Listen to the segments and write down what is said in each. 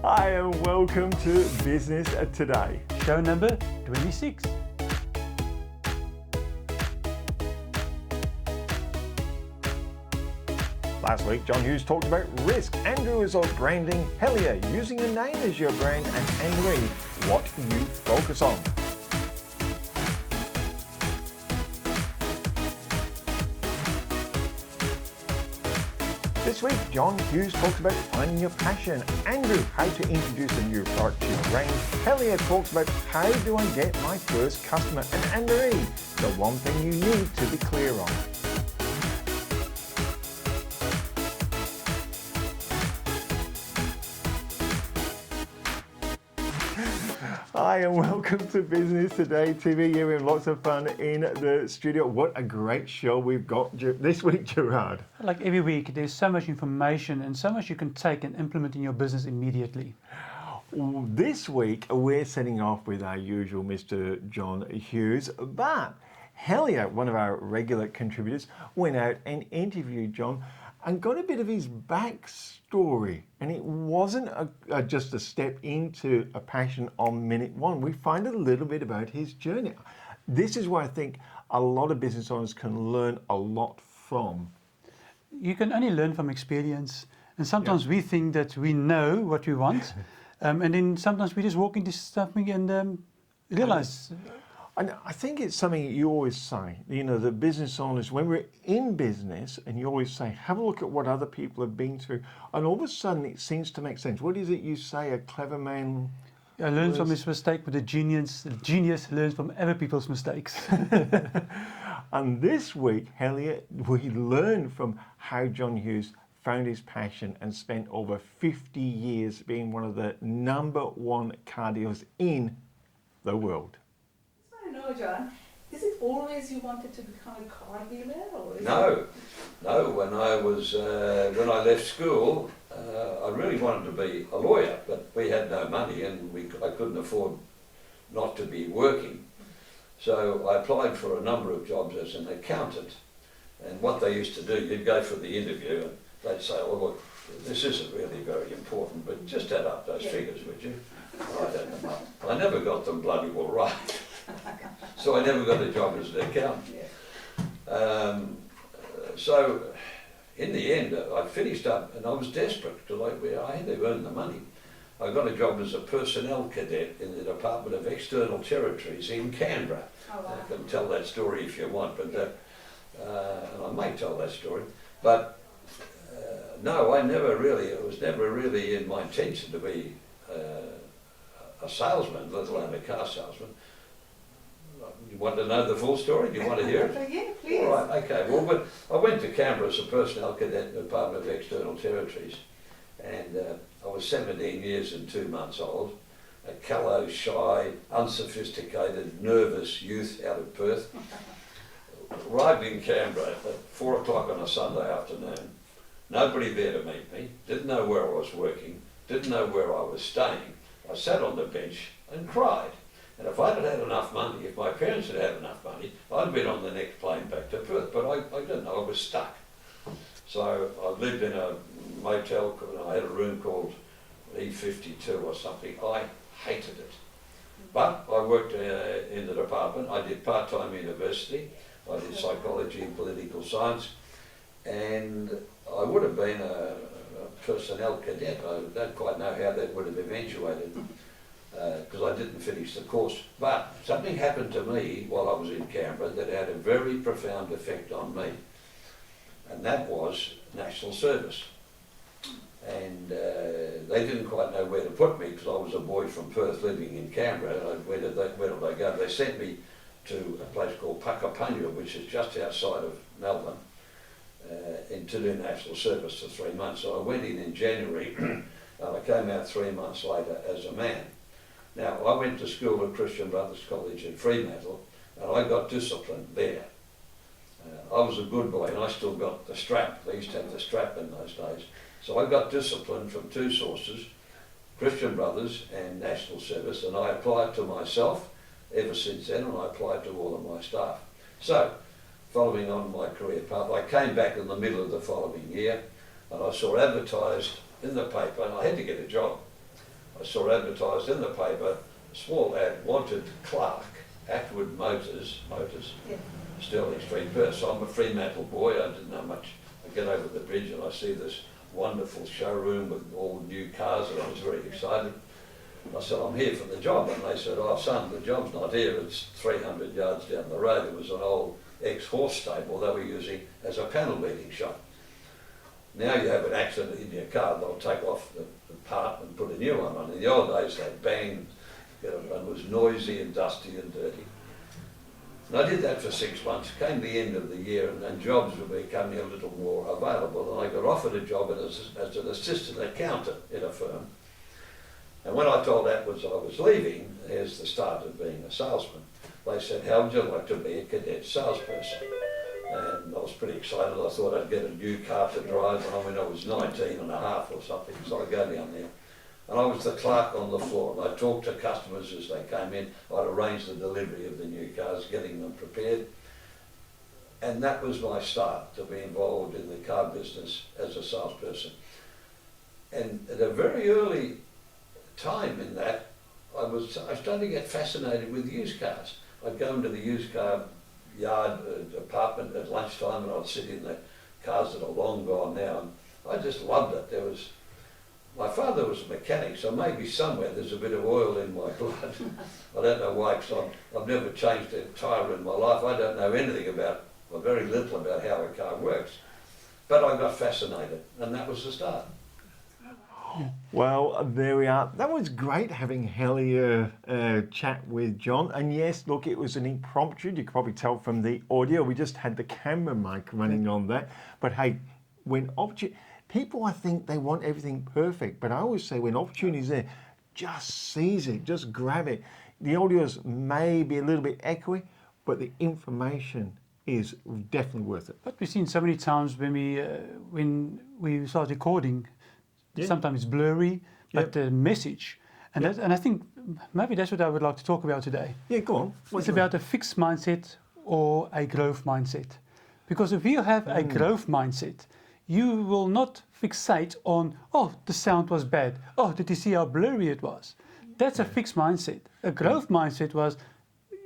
Hi and welcome to Business Today. Show number 26. Last week, John Hughes talked about risk. Andrew is on branding. Helia, using a name as your brand. And Annemaria, what you focus on. This week, John Hughes talks about finding your passion. Andrew, how to introduce a new product to your range. Helia talks about how do I get my first customer. And Annemaria, the one thing you need to be clear on. Hi and welcome to Business Today TV. Yeah, we have lots of fun in the studio. What a great show we've got this week, Gerard. Like every week, there's so much information and so much you can take and implement in your business immediately. This week, we're setting off with our usual Mr. John Hughes, but Helia, one of our regular contributors, went out and interviewed John and got a bit of his backstory. And it wasn't just a step into a passion on minute one. We find a little bit about his journey. This is where I think a lot of business owners can learn a lot from. You can only learn from experience. And sometimes we think that we know what we want. And then sometimes we just walk into something and realize. And I think it's something you always say, you know, the business owners, when we're in business, and you always say, have a look at what other people have been through. And all of a sudden it seems to make sense. What is it you say, a clever man learns from his mistake, but the genius learns from other people's mistakes. And this week, Helia, we learned from how John Hughes found his passion and spent over 50 years being one of the #1 car dealers in the world. No, John. Is it always you wanted to become a car dealer? Or is No. When I left school, I really wanted to be a lawyer, but we had no money and I couldn't afford not to be working. So I applied for a number of jobs as an accountant. And what they used to do, you'd go for the interview and they'd say, "Oh look, this isn't really very important, but just add up those figures, would you?" I'd add them up. I never got them bloody well right. So I never got a job as an accountant. So in the end, I finished up and I was desperate because I had to earn the money. I got a job as a personnel cadet in the Department of External Territories in Canberra. Oh, wow. I can tell that story if you want, but and I may tell that story. But no, it was never really in my intention to be a salesman, let alone a car salesman. You want to know the full story? Do you want to hear it? Yeah, please. All right, okay. Well, I went to Canberra as a personnel cadet in the Department of External Territories, and I was 17 years and 2 months old, a callow, shy, unsophisticated, nervous youth out of Perth. Arrived in Canberra at 4 o'clock on a Sunday afternoon. Nobody there to meet me, didn't know where I was working, didn't know where I was staying. I sat on the bench and cried. And if I'd had enough money, if my parents had had enough money, I'd have been on the next plane back to Perth, but I didn't, I was stuck. So I lived in a motel, I had a room called E52 or something. I hated it. But I worked in the department, I did part-time university, I did psychology and political science, and I would have been a personnel cadet. I don't quite know how that would have eventuated, because I didn't finish the course. But something happened to me while I was in Canberra that had a very profound effect on me, and that was national service. And they didn't quite know where to put me because I was a boy from Perth living in Canberra. Where did they go? They sent me to a place called Puckapunya, which is just outside of Melbourne, to do national service for 3 months. So I went in January and I came out 3 months later as a man. Now, I went to school at Christian Brothers College in Fremantle, and I got disciplined there. I was a good boy, and I still got the strap. They used to have the strap in those days. So I got disciplined from 2 sources, Christian Brothers and National Service, and I applied to myself ever since then, and I applied to all of my staff. So, following on my career path, I came back in the middle of the following year, and I saw advertised in the paper, and I had to get a job. I saw advertised in the paper, a small ad, wanted clerk, Atwood Motors, Yeah. Stirling Street, Perth. So I'm a Fremantle boy, I didn't know much. I get over the bridge and I see this wonderful showroom with all new cars, and I was very excited. I said, I'm here for the job, and they said, oh son, the job's not here, it's 300 yards down the road. It was an old ex-horse stable they were using as a panel beating shop. Now you have an accident in your car, they'll take off the part and put a new one on. In the old days they banged, you know, and it was noisy and dusty and dirty. And I did that for 6 months. Came the end of the year and jobs were becoming a little more available, and I got offered a job as an assistant accountant in a firm. And when I told Atwoods I was leaving, here's the start of being a salesman, they said, how would you like to be a cadet salesperson? And I was pretty excited. I thought I'd get a new car to drive when I was 19 and a half or something. So I go down there. And I was the clerk on the floor. And I talked to customers as they came in. I'd arrange the delivery of the new cars, getting them prepared. And that was my start, to be involved in the car business as a salesperson. And at a very early time in that, I started to get fascinated with used cars. I'd go into the used car yard apartment at lunchtime, and I'd sit in the cars that are long gone now, and I just loved it. My father was a mechanic, so maybe somewhere there's a bit of oil in my blood. I don't know why, because I've never changed a tyre in my life. I don't know anything about, or very little about how a car works. But I got fascinated, and that was the start. Well, there we are. That was great having Helia chat with John. And yes, look, it was an impromptu. You could probably tell from the audio. We just had the camera mic running on that. But hey, when people, I think they want everything perfect. But I always say when opportunity is there, just seize it, just grab it. The audios may be a little bit echoey, but the information is definitely worth it. But we've seen so many times when we start recording, sometimes it's blurry, but the message, and I think maybe that's what I would like to talk about today. Yeah, go on. It's about a fixed mindset or a growth mindset. Because if you have a growth mindset, you will not fixate on, oh, the sound was bad. Oh, did you see how blurry it was? That's a fixed mindset. A growth mindset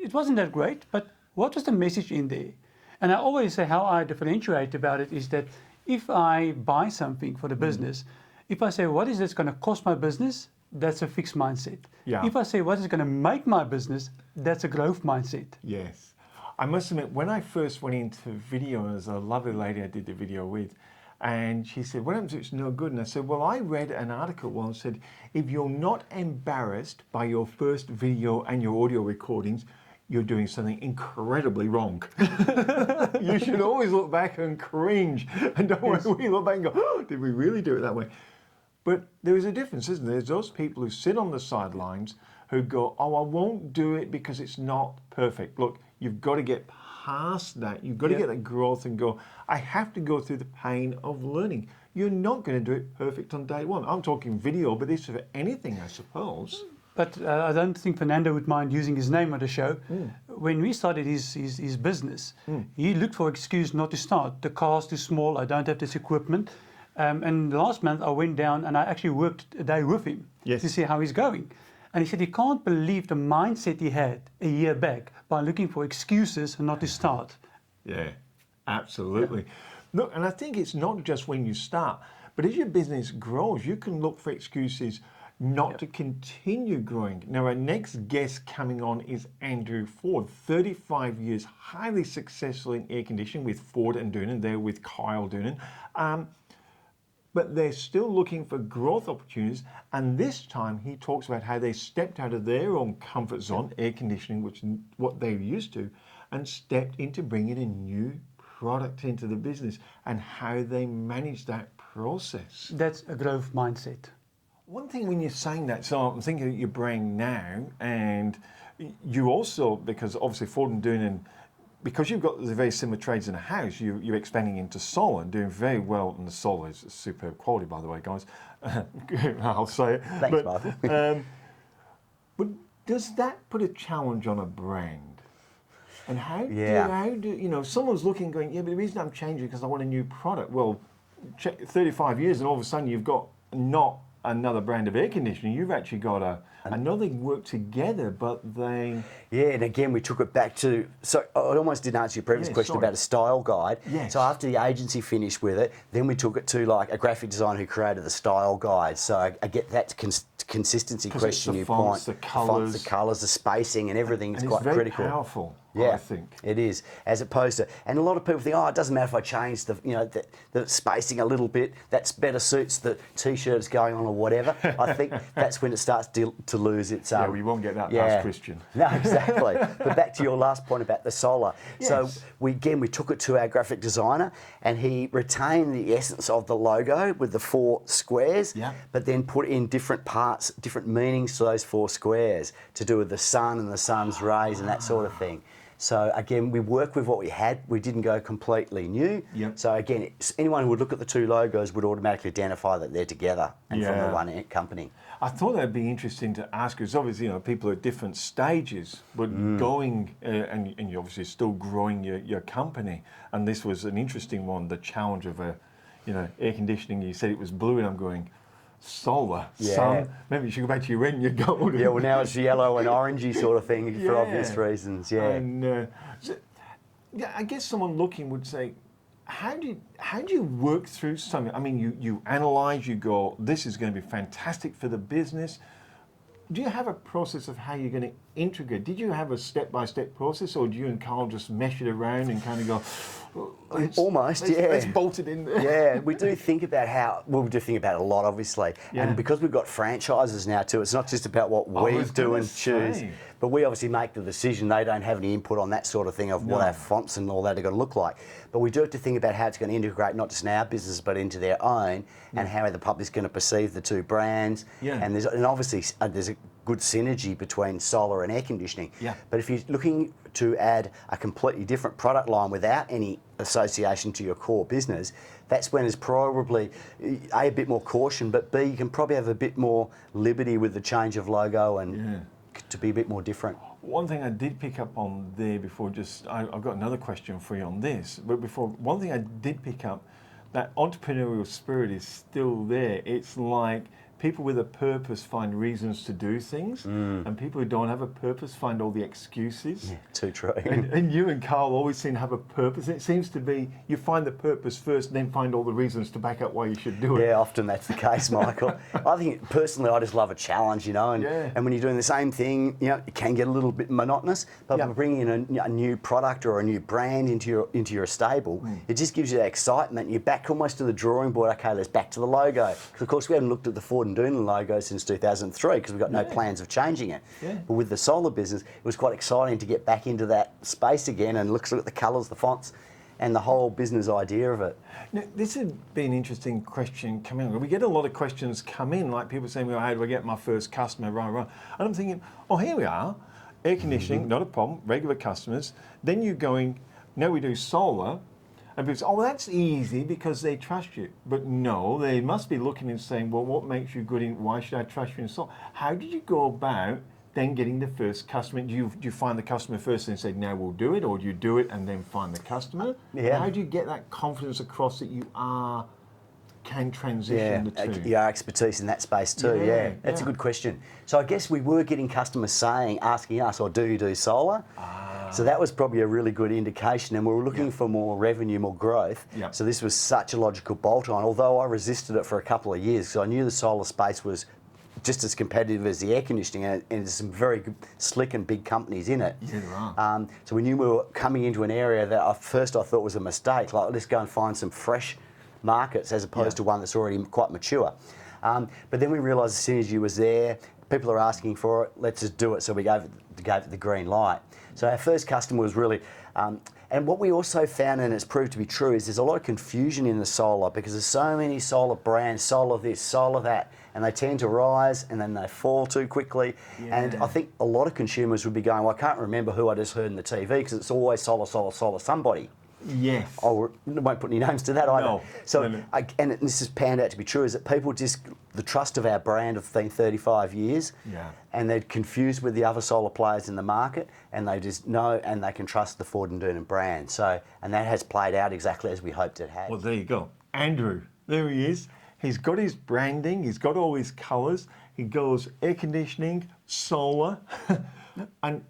it wasn't that great, but what was the message in there? And I always say how I differentiate about it is that if I buy something for the business, if I say, what is this going to cost my business? That's a fixed mindset. Yeah. If I say, what is going to make my business? That's a growth mindset. Yes. I must admit, when I first went into video, there's a lovely lady I did the video with, and she said, what happens if it's no good? And I said, well, I read an article once that if you're not embarrassed by your first video and your audio recordings, you're doing something incredibly wrong. You should always look back and cringe. And don't worry, we look back and go, oh, did we really do it that way? But there is a difference, isn't there? There's those people who sit on the sidelines who go, oh, I won't do it because it's not perfect. Look, you've got to get past that. You've got to get that growth and go, I have to go through the pain of learning. You're not going to do it perfect on day one. I'm talking video, but this is for anything, I suppose. But I don't think Fernando would mind using his name on the show. When we started his business, he looked for excuse not to start. The car's too small, I don't have this equipment. And last month I went down and I actually worked a day with him to see how he's going. And he said he can't believe the mindset he had a year back by looking for excuses and not to start. Yeah, absolutely. Look, and I think it's not just when you start, but as your business grows, you can look for excuses not to continue growing. Now, our next guest coming on is Andrew Ford, 35 years, highly successful in air conditioning with Ford and Doonan. They're with Kyle Doonan. But they're still looking for growth opportunities. And this time he talks about how they stepped out of their own comfort zone, air conditioning, which is what they used to, and stepped into bringing a new product into the business and how they manage that process. That's a growth mindset. One thing when you're saying that, so I'm thinking of your brain now, and you also, because obviously Ford and Doonan, because you've got the very similar trades in a house, you're expanding into solar and doing very well in the solar. It's superb quality, by the way, guys. I'll say it. Thanks, Martin. But does that put a challenge on a brand? And how do you know, someone's looking going, yeah, but the reason I'm changing is because I want a new product. Well, 35 years and all of a sudden you've got not another brand of air conditioning. You've actually got I know they work together, but they... Yeah, and again, we took it back to... So I almost didn't answer your previous question about a style guide. Yes. So after the agency finished with it, then we took it to like a graphic designer who created the style guide. So I get that consistency question you point. The colours. The colours, the spacing and everything is and quite it's very critical. Powerful, Yeah, I think. it is. As opposed to, and a lot of people think, oh, it doesn't matter if I change the spacing a little bit. That's better suits the t-shirt is going on or whatever. I think that's when it starts to lose its. Yeah, we won't get that past Christian. No, exactly. But back to your last point about the solar. Yes. So we took it to our graphic designer, and he retained the essence of the logo with the 4 squares. Yeah. But then put in different parts, different meanings to those 4 squares to do with the sun and the sun's rays and that sort of thing. So again, we worked with what we had. We didn't go completely new. Yep. So again, anyone who would look at the 2 logos would automatically identify that they're together and from the one company. I thought that'd be interesting to ask, because obviously, people are at different stages, but going, and you're obviously still growing your company, and this was an interesting one, the challenge of air conditioning. You said it was blue, and I'm going, solar, sun, maybe you should go back to your red and your gold. Yeah, well now it's yellow and orangey sort of thing for obvious reasons, And so, I guess someone looking would say, how do you work through something? I mean, you analyse, you go, this is going to be fantastic for the business. Do you have a process of how you're going to integrate? Did you have a step-by-step process, or do you and Carl just mesh it around and kind of go, let's bolt it in there? Yeah, we do think about we do think about it a lot, obviously. Yeah. And because we've got franchises now too, it's not just about what we do and choose, but we obviously make the decision. They don't have any input on that sort of thing of what our fonts and all that are going to look like. But we do have to think about how it's going to integrate not just in our business but into their own, and how the public's going to perceive the 2 brands. Yeah. And obviously there's a good synergy between solar and air conditioning. Yeah. But if you're looking to add a completely different product line without any association to your core business, that's when there's probably A, a bit more caution, but B, you can probably have a bit more liberty with the change of logo and to be a bit more different. One thing I did pick up on there before, I've got another question for you on this, but before, one thing I did pick up, that entrepreneurial spirit is still there. It's like people with a purpose find reasons to do things, and people who don't have a purpose find all the excuses. Yeah, too true. And you and Carl always seem to have a purpose. It seems to be you find the purpose first, then find all the reasons to back up why you should do it. Yeah, often that's the case, Michael. I think personally, I just love a challenge, and when you're doing the same thing, it can get a little bit monotonous. But by bringing in a new product or a new brand into your stable, it just gives you that excitement. You're back almost to the drawing board. Okay, let's back to the logo. Because of course we haven't looked at the Ford and Doonan logo since 2003 because we've got no plans of changing it. Yeah. But with the solar business, it was quite exciting to get back into that space again and look at the colours, the fonts, and the whole business idea of it. Now, this would be an interesting question coming on. We get a lot of questions come in, like people saying, well, how do I get my first customer, right. And I'm thinking, oh, here we are, air conditioning, not a problem, regular customers. Then you're going, now we do solar. And people say, oh, that's easy because they trust you. But no, they must be looking and saying, well, what makes you good in, why should I trust you in solar? How did you go about then getting the first customer? Do you find the customer first and say, now we'll do it? Or do you do it and then find the customer? Yeah. How do you get that confidence across that you can transition the two? Your expertise in that space too, That's a good question. So I guess we were getting customers asking us, do you do solar? So that was probably a really good indication, and we were looking for more revenue, more growth. Yeah. So this was such a logical bolt-on, although I resisted it for a couple of years because I knew the solar space was just as competitive as the air conditioning, and there's some very good, slick and big companies in it. Yeah, there are. So we knew we were coming into an area that at first I thought was a mistake, like let's go and find some fresh markets as opposed to one that's already quite mature. But then we realised the synergy was there, people are asking for it, let's just do it, so we gave it the green light. So our first customer was really, and what we also found, and it's proved to be true, is there's a lot of confusion in the solar because there's so many solar brands, solar this, solar that, and they tend to rise and then they fall too quickly. And I think a lot of consumers would be going, well, I can't remember who I just heard in the TV because it's always solar, solar, solar, somebody. Yes. I won't put any names to that either. No. So, No. And this has panned out to be true, is that people just, the trust of our brand have been 35 years, and they're confused with the other solar players in the market, and they just know and they can trust the Ford and Doonan brand. So, and that has played out exactly as we hoped it had. Well, there you go. Andrew, there he is. He's got his branding, he's got all his colours, he goes air conditioning, solar, and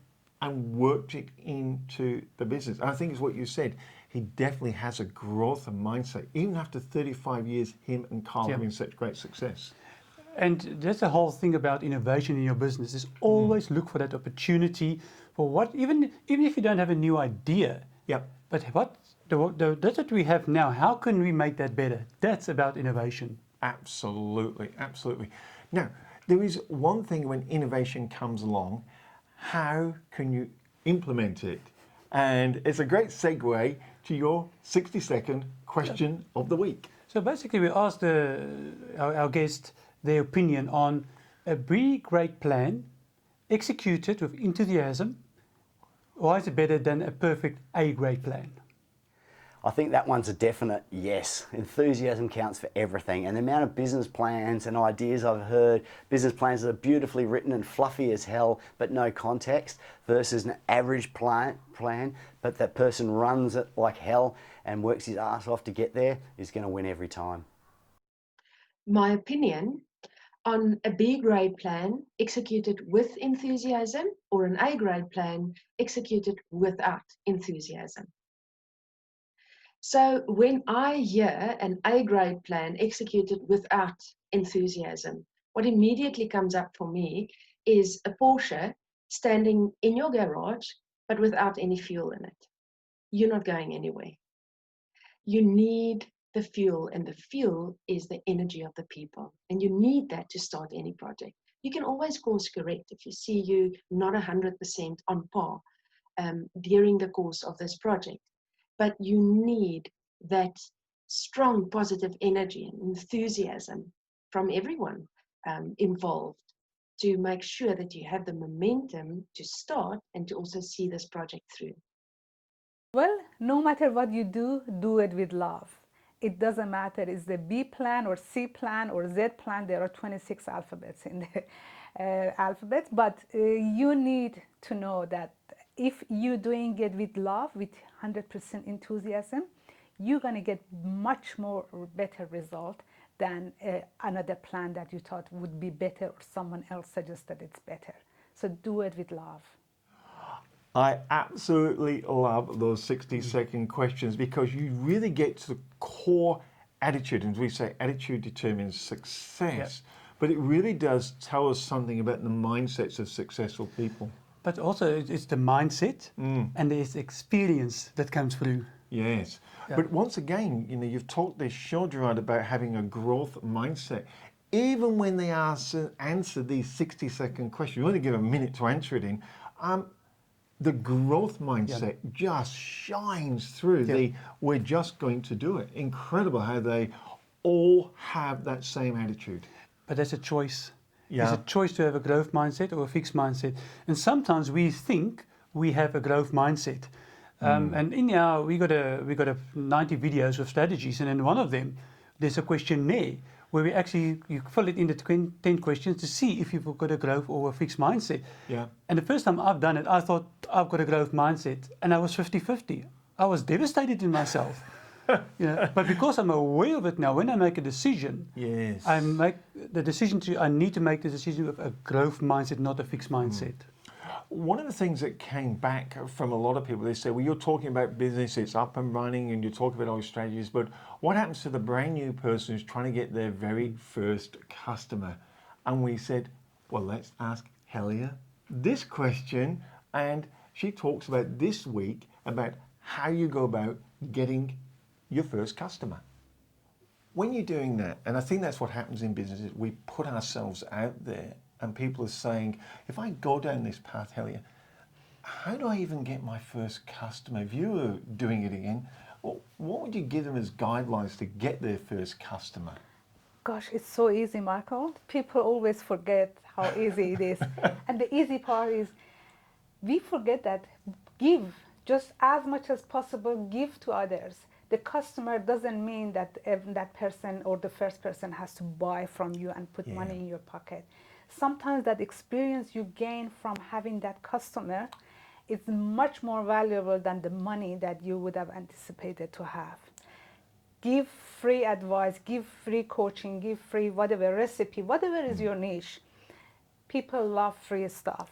worked it into the business. And I think it's what you said. He definitely has a growth mindset, even after 35 years, him and Carl Yeah. having such great success. And that's the whole thing about innovation in your business is always look for that opportunity for what, even if you don't have a new idea, Yep. but that's what we have now. How can we make that better? That's about innovation. Absolutely, absolutely. Now, there is one thing when innovation comes along, how can you implement it? And it's a great segue to your 60-second question of the week. So basically, we asked our guest their opinion on a B-grade plan executed with enthusiasm. Why is it better than a perfect A-grade plan? I think that one's a definite yes. Enthusiasm counts for everything. And the amount of business plans and ideas I've heard, business plans that are beautifully written and fluffy as hell, but no context, versus an average plan, but that person runs it like hell and works his ass off to get there, is going to win every time. My opinion on a B-grade plan executed with enthusiasm or an A-grade plan executed without enthusiasm. So when I hear an A-grade plan executed without enthusiasm, what immediately comes up for me is a Porsche standing in your garage, but without any fuel in it. You're not going anywhere. You need the fuel, and the fuel is the energy of the people. And you need that to start any project. You can always course correct if you see you not 100% on par during the course of this project. But you need that strong positive energy and enthusiasm from everyone involved to make sure that you have the momentum to start and to also see this project through. Well, no matter what you do, do it with love. It doesn't matter, it's the B plan or C plan or Z plan. There are 26 alphabets in the alphabet, but you need to know that if you're doing it with love, with 100% enthusiasm, you're going to get much more better result than another plan that you thought would be better or someone else suggested it's better. So do it with love. I absolutely love those 60-second questions because you really get to the core attitude. And as we say, attitude determines success. Yep. But it really does tell us something about the mindsets of successful people. But also it's the mindset and there's experience that comes through. Yes. Yeah. But once again, you've talked this show, Gerard, about having a growth mindset. Even when they answer these 60-second questions, you only give a minute to answer it in, the growth mindset just shines through. We're just going to do it. Incredible how they all have that same attitude. But that's a choice. Yeah. It's a choice to have a growth mindset or a fixed mindset. And sometimes we think we have a growth mindset. And in our, we got a 90 videos of strategies, and in one of them, there's a questionnaire where we actually, you fill it in the 10 questions to see if you've got a growth or a fixed mindset. Yeah. And the first time I've done it, I thought I've got a growth mindset, and I was 50-50. I was devastated in myself. But because I'm aware of it now, when I make a decision, Yes. I make the decision I need to make the decision with a growth mindset, not a fixed mindset. One of the things that came back from a lot of people, they say, well, you're talking about business, it's up and running, and you're talking about all your strategies, but what happens to the brand new person who's trying to get their very first customer? And we said, well, let's ask Helia this question. And she talks about this week about how you go about getting your first customer. When you're doing that, and I think that's what happens in business, is we put ourselves out there and people are saying, if I go down this path, Helia, how do I even get my first customer? If you were doing it again, what would you give them as guidelines to get their first customer? Gosh, it's so easy, Michael. People always forget how easy it is. And the easy part is we forget that give just as much as possible, give to others. The customer doesn't mean that that person or the first person has to buy from you and put money in your pocket. Sometimes that experience you gain from having that customer is much more valuable than the money that you would have anticipated to have. give free advice, give free coaching, give free whatever recipe, whatever is your niche. People love free stuff.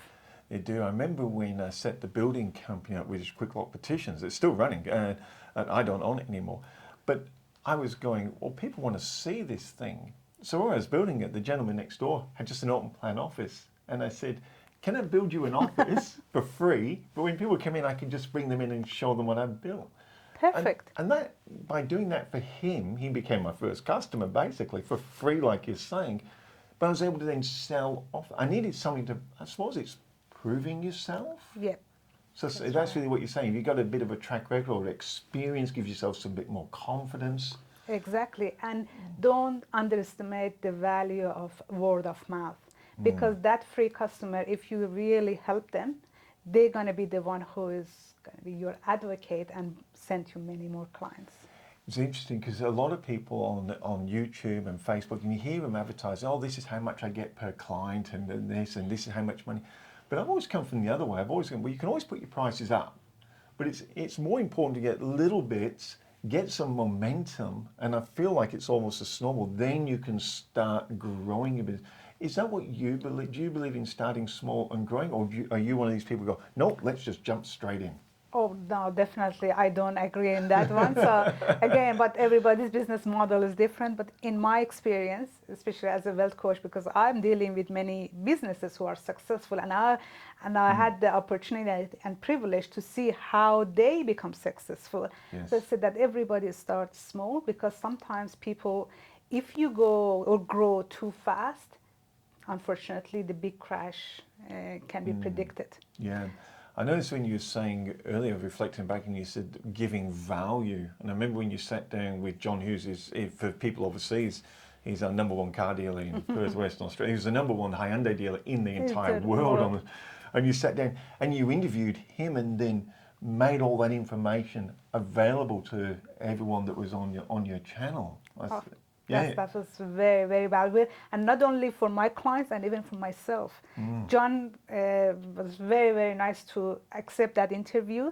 They do. I remember when I set the building company up with Quick Lock Petitions. It's still running, and I don't own it anymore. But I was going, well, people want to see this thing. So while I was building it, the gentleman next door had just an open plan office. And I said, can I build you an office for free? But when people come in, I can just bring them in and show them what I've built. Perfect. And that, by doing that for him, he became my first customer, basically, for free, like you're saying. But I was able to then sell off. I needed something to, I suppose it's proving yourself. Yeah. So that's really what you're saying. You've got a bit of a track record or experience, gives yourself some bit more confidence. Exactly. And don't underestimate the value of word of mouth. Because that free customer, if you really help them, they're going to be the one who is going to be your advocate and send you many more clients. It's interesting because a lot of people on YouTube and Facebook, and you hear them advertise, oh, this is how much I get per client, and this is how much money. But I've always come from the other way. I've always gone, well, you can always put your prices up, but it's more important to get little bits, get some momentum, and I feel like it's almost a snowball. Then you can start growing your business. Is that what you believe? Do you believe in starting small and growing, or are you one of these people who go, no, let's just jump straight in? Oh, no, definitely. I don't agree in that one. So again, but everybody's business model is different. But in my experience, especially as a wealth coach, because I'm dealing with many businesses who are successful, and I had the opportunity and privilege to see how they become successful. Yes. So I said that everybody starts small, because sometimes people, if you go or grow too fast, unfortunately, the big crash can be predicted. Yeah. I noticed when you were saying earlier, reflecting back, and you said giving value. And I remember when you sat down with John Hughes, for people overseas, he's our #1 car dealer in Perth, Western Australia. He was the #1 Hyundai dealer in the entire world. And you sat down and you interviewed him and then made all that information available to everyone that was on your channel. Yes, that was very, very valuable. And not only for my clients and even for myself. John was very, very nice to accept that interview,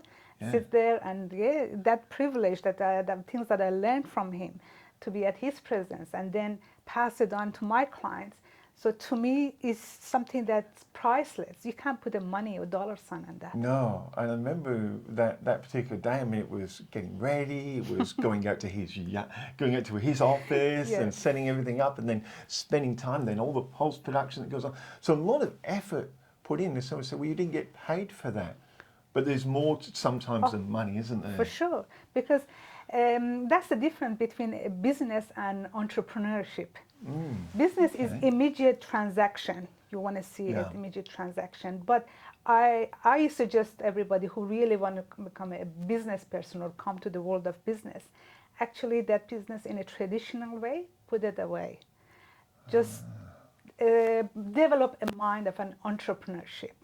sit there, and that privilege, the things that I learned from him, to be at his presence and then pass it on to my clients. So to me, it's something that's priceless. You can't put a money or dollar sign on that. No, and I remember that particular day. I mean, it was getting ready. It was going out to his office and setting everything up, and then spending time. Then all the post production that goes on. So a lot of effort put in. And someone said, "Well, you didn't get paid for that," but there's more sometimes than money, isn't there? For sure, because that's the difference between a business and entrepreneurship. Business is immediate transaction. You want to see an immediate transaction. But I suggest everybody who really want to become a business person or come to the world of business, actually that business in a traditional way, put it away. Just develop a mind of an entrepreneurship.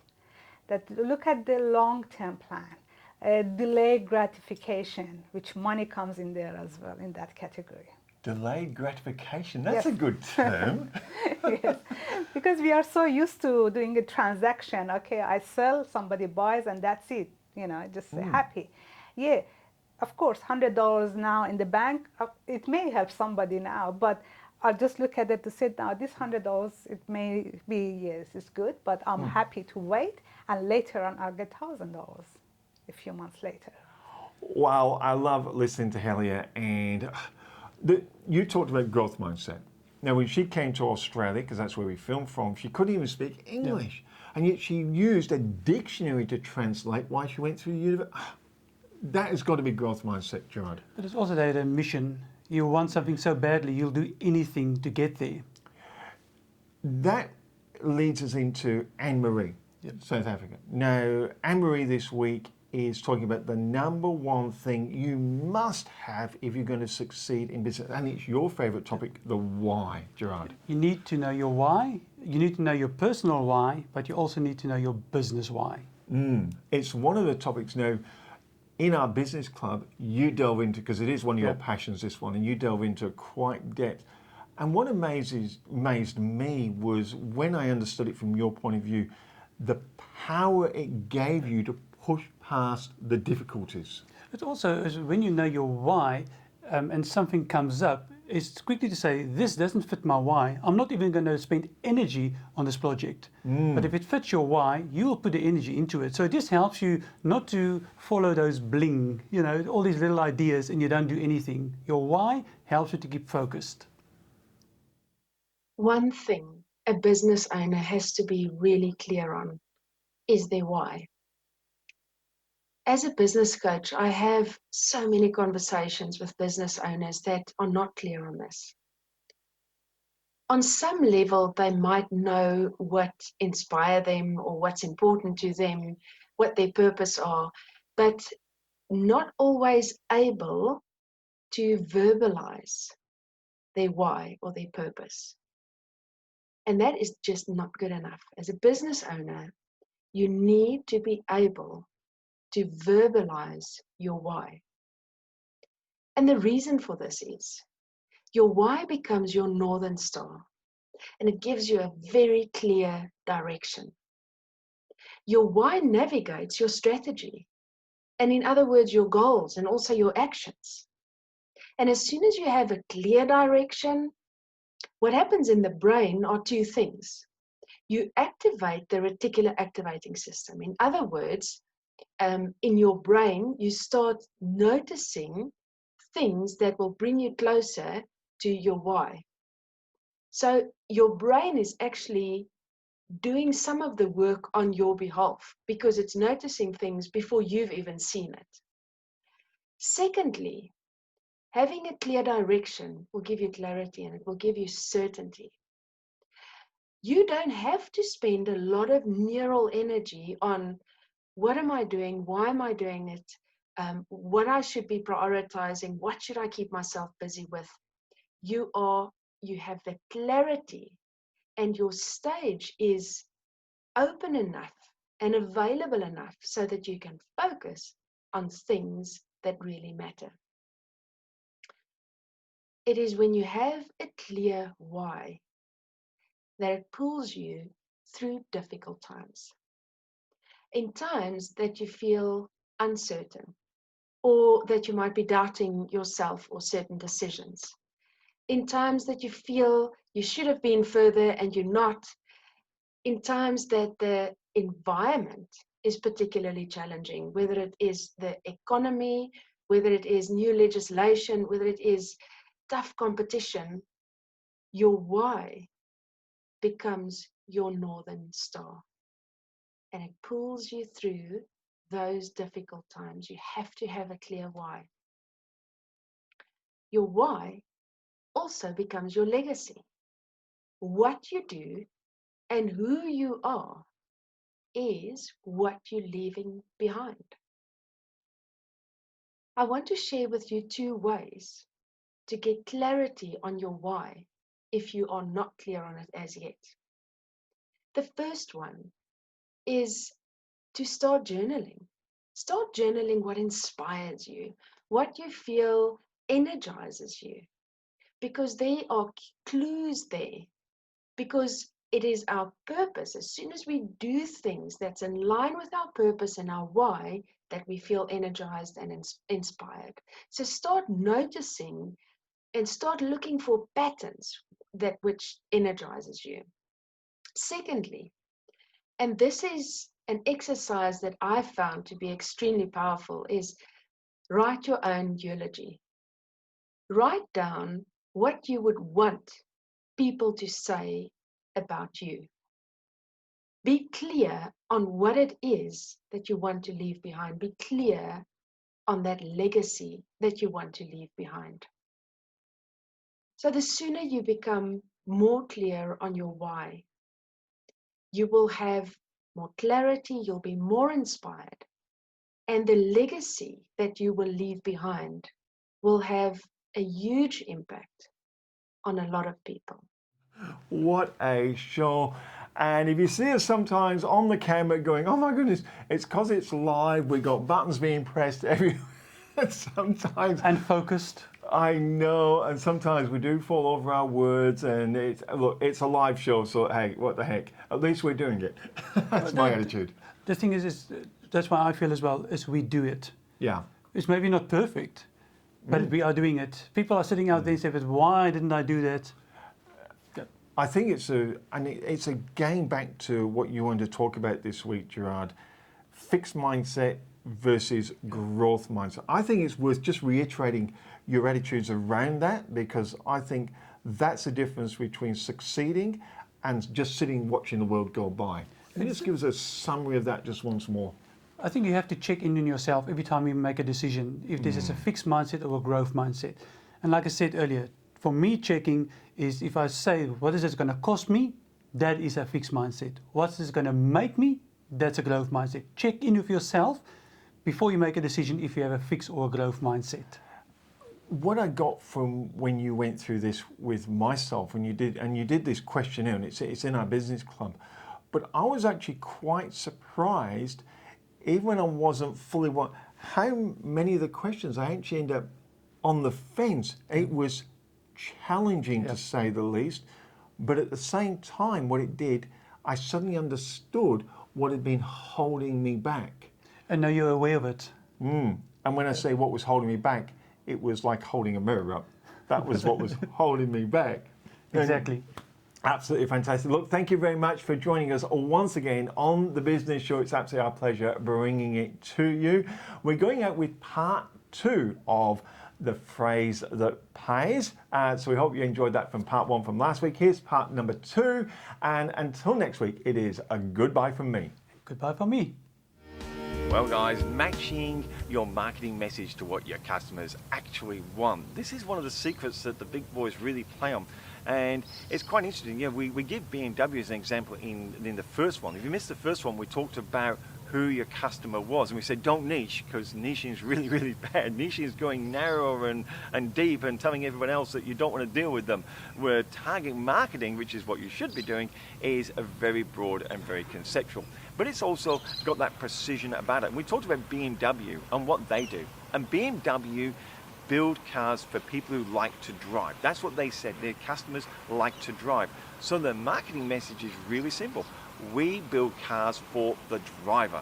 That look at the long-term plan, delayed gratification, which money comes in there as well in that category. Delayed gratification, that's a good term. Yes, because we are so used to doing a transaction. Okay, I sell, somebody buys, and that's it. Just happy. Yeah, of course, $100 now in the bank, it may help somebody now, but I'll just look at it to say, now this $100, it may be, yes, it's good, but I'm happy to wait, and later on I'll get $1,000 a few months later. Wow, I love listening to Helia, and you talked about growth mindset. Now, when she came to Australia, because that's where we filmed from, she couldn't even speak English. And yet she used a dictionary to translate while she went through university. That has got to be growth mindset, Gerard. But it's also the mission. You want something so badly, you'll do anything to get there. That leads us into Annemaria, South Africa. Now, Annemaria this week is talking about the #1 thing you must have if you're going to succeed in business. And it's your favourite topic, the why, Gerard. You need to know your why. You need to know your personal why, but you also need to know your business why. It's one of the topics now in our business club you delve into, because it is one of your passions, this one, and you delve into quite depth. And what amazed me was when I understood it from your point of view, the power it gave you to push past the difficulties. It also is when you know your why, and something comes up, is quickly to say, this doesn't fit my why. I'm not even going to spend energy on this project. But if it fits your why, you'll put the energy into it. So it just helps you not to follow those bling, all these little ideas and you don't do anything. Your why helps you to keep focused. One thing a business owner has to be really clear on is their why. As a business coach, I have so many conversations with business owners that are not clear on this. On some level, they might know what inspires them or what's important to them, what their purpose are, but not always able to verbalize their why or their purpose. And that is just not good enough. As a business owner, you need to be able to verbalize your why. And the reason for this is your why becomes your northern star, and it gives you a very clear direction. Your why navigates your strategy, and in other words, your goals and also your actions. And as soon as you have a clear direction, what happens in the brain are two things. You activate the reticular activating system. In other words, in your brain, you start noticing things that will bring you closer to your why. So your brain is actually doing some of the work on your behalf because it's noticing things before you've even seen it. Secondly, having a clear direction will give you clarity and it will give you certainty. You don't have to spend a lot of neural energy on what am I doing, why am I doing it, what I should be prioritizing, what should I keep myself busy with. You have the clarity and your stage is open enough and available enough so that you can focus on things that really matter. It is when you have a clear why that it pulls you through difficult times. In times that you feel uncertain or that you might be doubting yourself or certain decisions. In times that you feel you should have been further and you're not. In times that the environment is particularly challenging, whether it is the economy, whether it is new legislation, whether it is tough competition, your why becomes your northern star. And it pulls you through those difficult times. You have to have a clear why. Your why also becomes your legacy. What you do and who you are is what you're leaving behind. I want to share with you two ways to get clarity on your why if you are not clear on it as yet. The first one is to start journaling. Start journaling what inspires you, what you feel energizes you, because there are clues there, because it is our purpose. As soon as we do things that's in line with our purpose and our why, that we feel energized and inspired. So start noticing and start looking for patterns that which energizes you. Secondly, and this is an exercise that I found to be extremely powerful, is write your own eulogy. Write down what you would want people to say about you. Be clear on what it is that you want to leave behind. Be clear on that legacy that you want to leave behind. So the sooner you become more clear on your why, you will have more clarity, you'll be more inspired, and the legacy that you will leave behind will have a huge impact on a lot of people. What a show. And if you see us sometimes on the camera going, oh my goodness, it's because it's live, we've got buttons being pressed everywhere. Sometimes. And focused. I know, and sometimes we do fall over our words, and it's a live show, so hey, what the heck? At least we're doing it. That's my attitude. The thing is that's why I feel as well, is we do it. Yeah. It's maybe not perfect, But we are doing it. People are sitting out there and say, but why didn't I do that? I think it's again back to what you wanted to talk about this week, Gerard. Fixed mindset versus growth mindset. I think it's worth just reiterating your attitudes around that, because I think that's the difference between succeeding and just sitting watching the world go by. Can you just give us a summary of that just once more? I think you have to check in on yourself every time you make a decision, if this is a fixed mindset or a growth mindset. And like I said earlier, for me, checking is if I say, what is this going to cost me? That is a fixed mindset. What's this going to make me? That's a growth mindset. Check in with yourself before you make a decision if you have a fixed or a growth mindset. What I got from when you went through this with myself, when you did this questionnaire, and it's in our business club, but I was actually quite surprised, even when I wasn't fully how many of the questions I actually ended up on the fence. It was challenging to say the least, but at the same time, what it did, I suddenly understood what had been holding me back. And now you're aware of it. And when I say what was holding me back, it was like holding a mirror up. That was what was holding me back. Exactly. Absolutely fantastic. Look, thank you very much for joining us once again on the Business Show. It's absolutely our pleasure bringing it to you. We're going out with part 2 of the phrase that pays. So we hope you enjoyed that from part 1 from last week. Here's part number 2. And until next week, it is a goodbye from me. Goodbye from me. Well guys, matching your marketing message to what your customers actually want. This is one of the secrets that the big boys really play on. And it's quite interesting. You know, we give BMW as an example in the first one. If you missed the first one, we talked about who your customer was. And we said, don't niche, because niching is really, really bad. Niching is going narrower and deep and telling everyone else that you don't want to deal with them. Where target marketing, which is what you should be doing, is a very broad and very conceptual. But it's also got that precision about it. And we talked about BMW and what they do. And BMW build cars for people who like to drive. That's what they said. Their customers like to drive. So the marketing message is really simple. We build cars for the driver.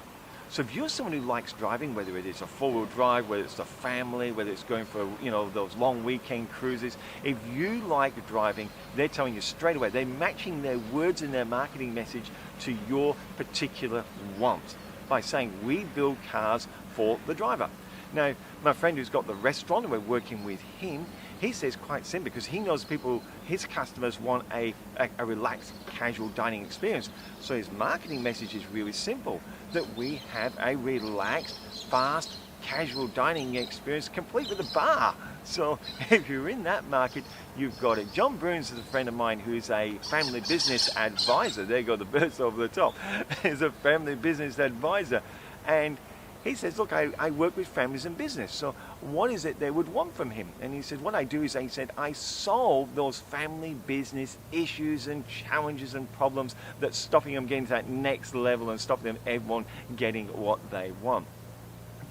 So if you're someone who likes driving, whether it is a four-wheel drive, whether it's a family, whether it's going for, you know, those long weekend cruises, if you like driving, they're telling you straight away, they're matching their words in their marketing message to your particular want by saying, we build cars for the driver. Now, my friend who's got the restaurant, and we're working with him, he says quite simply, because he knows people, his customers want a relaxed, casual dining experience. So his marketing message is really simple, that we have a relaxed, fast, casual dining experience complete with a bar. So if you're in that market, you've got it. John Bruns is a friend of mine who's a family business advisor. There you go, the birds over the top. He's a family business advisor. And he says, look, I work with families in business, so what is it they would want from him? And he said, what I do is, he said, I solve those family business issues and challenges and problems that's stopping them getting to that next level and stopping them, everyone getting what they want.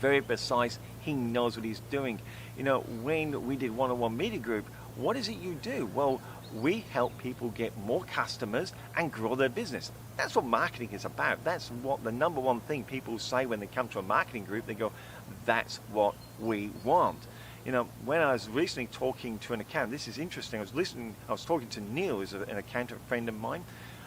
Very precise, he knows what he's doing. You know, when we did one-on-one media group, what is it you do? Well, we help people get more customers and grow their business. That's what marketing is about. That's what the number one thing people say when they come to a marketing group. They go, that's what we want. You know, when I was recently talking to an accountant, this is interesting. I was talking to Neil, who's an accountant friend of mine,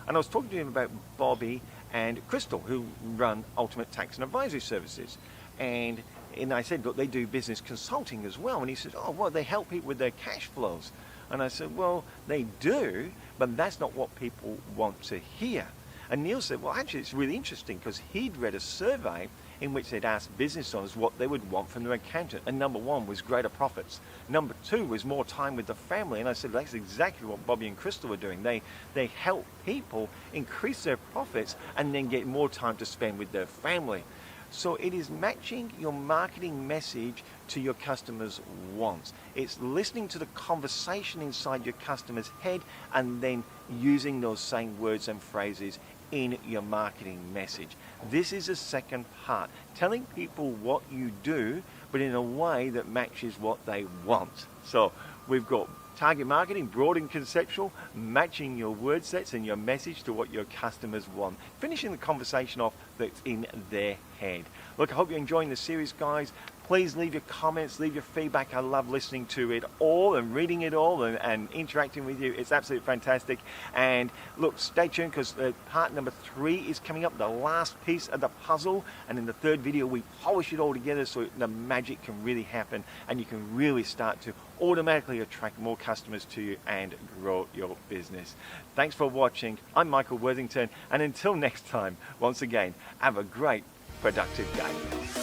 and I was talking to him about Bobby and Crystal, who run Ultimate Tax and Advisory Services. And I said, look, they do business consulting as well. And he said, oh, well, they help people with their cash flows. And I said, well, they do, but that's not what people want to hear. And Neil said, well, actually, it's really interesting, because he'd read a survey in which they'd asked business owners what they would want from their accountant. And number one was greater profits. Number two was more time with the family. And I said, that's exactly what Bobby and Crystal were doing. They help people increase their profits and then get more time to spend with their family. So it is matching your marketing message to your customers' wants. It's listening to the conversation inside your customer's head and then using those same words and phrases in your marketing message. This is the second part, telling people what you do, but in a way that matches what they want. So we've got target marketing, broad and conceptual, matching your word sets and your message to what your customers want. Finishing the conversation off that's in their head. Look, I hope you're enjoying the series, guys. Please leave your comments, leave your feedback. I love listening to it all and reading it all and interacting with you. It's absolutely fantastic. And look, stay tuned, because part number 3 is coming up, the last piece of the puzzle. And in the 3rd video, we polish it all together so the magic can really happen and you can really start to automatically attract more customers to you and grow your business. Thanks for watching. I'm Michael Worthington, and until next time, once again, have a great productive day.